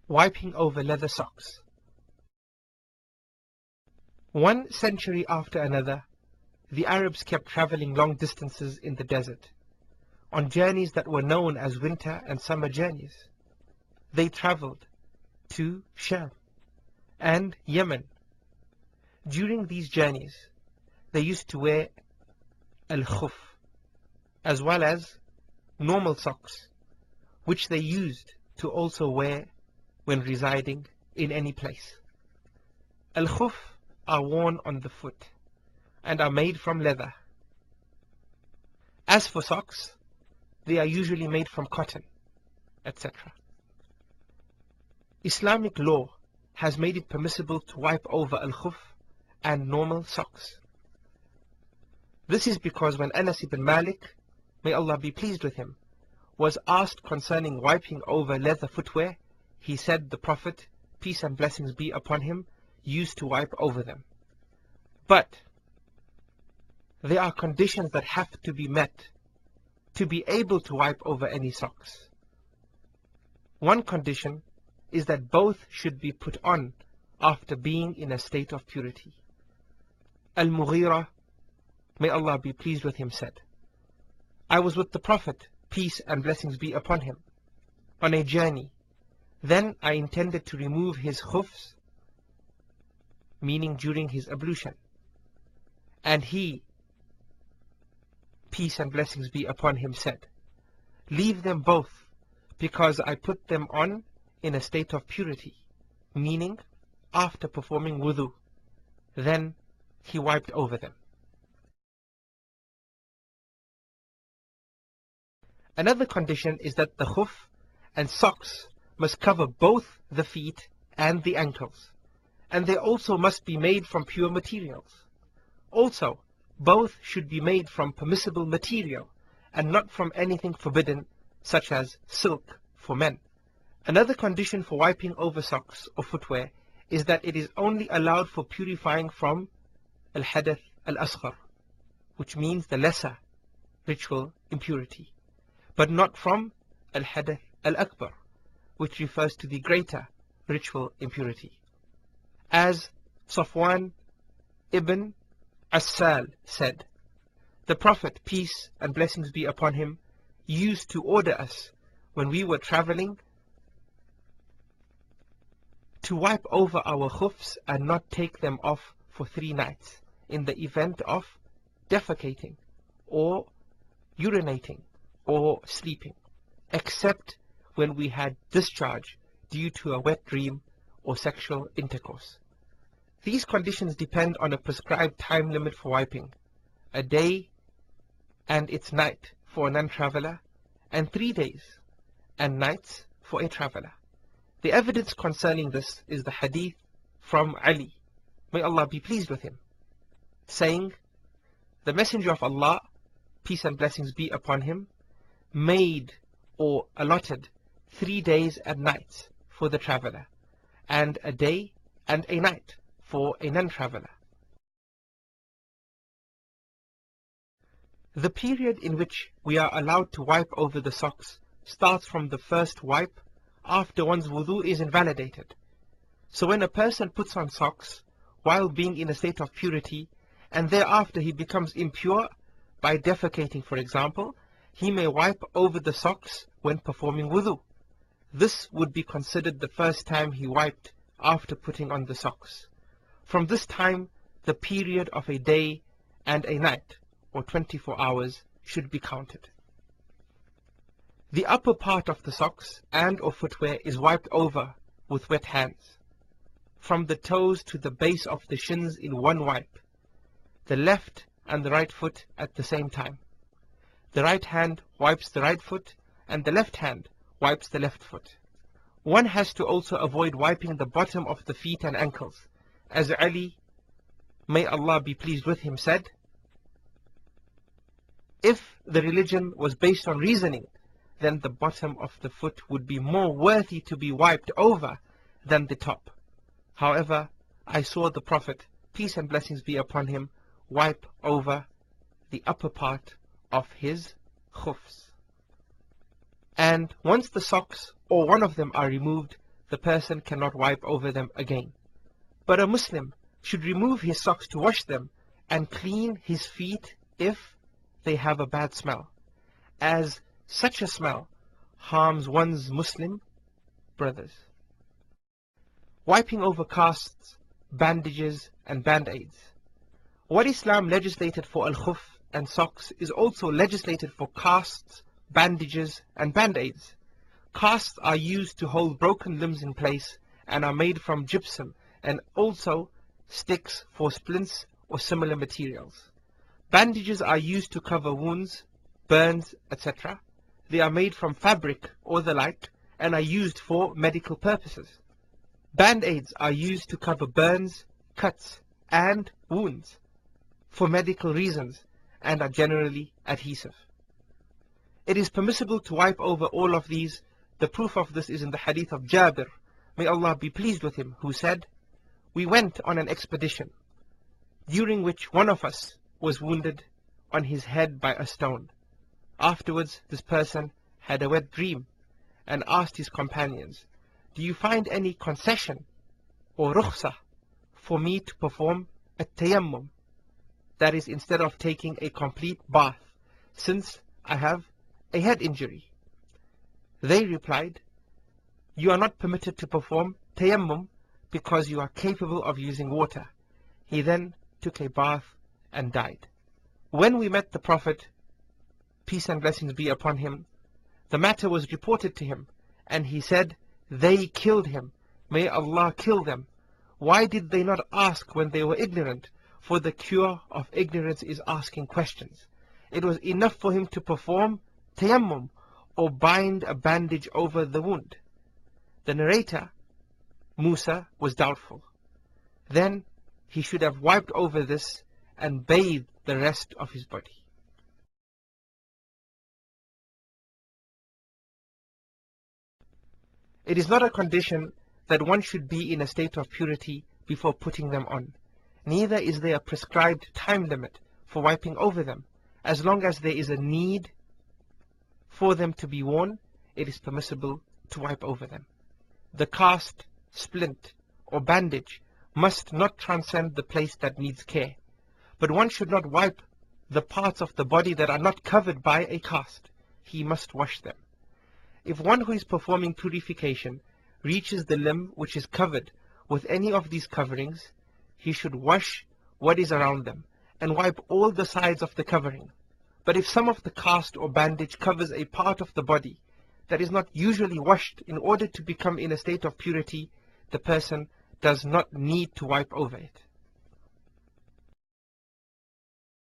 Wiping over leather socks. One century after another, the Arabs kept traveling long distances in the desert, on journeys that were known as winter and summer journeys. They traveled to Sham and Yemen. During these journeys, they used to wear al-khuf, as well as normal socks, which they used to also wear when residing in any place. Al-khuf are worn on the foot and are made from leather. As for socks, they are usually made from cotton, etc. Islamic law has made it permissible to wipe over al-khuf and normal socks. This is because when Anas ibn Malik, may Allah be pleased with him, was asked concerning wiping over leather footwear, he said the Prophet, peace and blessings be upon him, used to wipe over them. But there are conditions that have to be met to be able to wipe over any socks. One condition is that both should be put on after being in a state of purity. Al-Mughira, may Allah be pleased with him, said, I was with the Prophet, peace and blessings be upon him, on a journey. Then I intended to remove his khufs, meaning during his ablution. And he, peace and blessings be upon him, said, leave them both, because I put them on in a state of purity, meaning after performing wudu. Then he wiped over them. Another condition is that the khuf and socks must cover both the feet and the ankles, and they also must be made from pure materials. Also, both should be made from permissible material and not from anything forbidden, such as silk for men. Another condition for wiping over socks or footwear is that it is only allowed for purifying from al-hadath al-asghar, which means the lesser ritual impurity, but not from al-hadath al-akbar, which refers to the greater ritual impurity. As Safwan ibn Assal said, the Prophet, peace and blessings be upon him, used to order us when we were traveling to wipe over our khufs and not take them off for 3 nights in the event of defecating or urinating or sleeping, except when we had discharge due to a wet dream or sexual intercourse. These conditions depend on a prescribed time limit for wiping, a day and its night for a non-traveler, and 3 days and nights for a traveler. The evidence concerning this is the hadith from Ali, may Allah be pleased with him, saying, the Messenger of Allah, peace and blessings be upon him, made or allotted 3 days and nights for the traveler, and a day and a night for a non-traveler. The period in which we are allowed to wipe over the socks starts from the first wipe after one's wudu is invalidated. So when a person puts on socks while being in a state of purity, and thereafter he becomes impure by defecating, for example, he may wipe over the socks when performing wudu. This would be considered the first time he wiped after putting on the socks. From this time, the period of a day and a night, or 24 hours, should be counted. The upper part of the socks and or footwear is wiped over with wet hands, from the toes to the base of the shins in one wipe, the left and the right foot at the same time. The right hand wipes the right foot, and the left hand wipes the left foot. One has to also avoid wiping the bottom of the feet and ankles, as Ali, may Allah be pleased with him, said, if the religion was based on reasoning, then the bottom of the foot would be more worthy to be wiped over than the top. However, I saw the Prophet, peace and blessings be upon him, wipe over the upper part of his khufs. And once the socks or one of them are removed, the person cannot wipe over them again. But a Muslim should remove his socks to wash them and clean his feet if they have a bad smell, as such a smell harms one's Muslim brothers. Wiping over casts, bandages and band-aids. What Islam legislated for al-khuf and socks is also legislated for casts, bandages and band-aids. Casts are used to hold broken limbs in place and are made from gypsum and also sticks for splints or similar materials. Bandages are used to cover wounds, burns, etc. They are made from fabric or the like and are used for medical purposes. Band-aids are used to cover burns, cuts and wounds for medical reasons and are generally adhesive. It is permissible to wipe over all of these. The proof of this is in the hadith of Jabir, may Allah be pleased with him, who said, "We went on an expedition, during which one of us was wounded on his head by a stone. Afterwards, this person had a wet dream and asked his companions, 'Do you find any concession or rukhsah for me to perform a tayammum, that is, instead of taking a complete bath, since I have a head injury?' They replied, 'You are not permitted to perform tayammum because you are capable of using water.' He then took a bath and died. When we met the Prophet, peace and blessings be upon him, the matter was reported to him, and he said, 'They killed him. May Allah kill them. Why did they not ask when they were ignorant? For the cure of ignorance is asking questions.' It was enough for him to perform tayammum or bind a bandage over the wound. The narrator, Musa, was doubtful. Then he should have wiped over this and bathed the rest of his body. It is not a condition that one should be in a state of purity before putting them on. Neither is there a prescribed time limit for wiping over them. As long as there is a need for them to be worn, it is permissible to wipe over them. The cast, splint, or bandage must not transcend the place that needs care, but one should not wipe the parts of the body that are not covered by a cast. He must wash them. If one who is performing purification reaches the limb which is covered with any of these coverings, he should wash what is around them and wipe all the sides of the covering. But if some of the cast or bandage covers a part of the body that is not usually washed in order to become in a state of purity, the person does not need to wipe over it.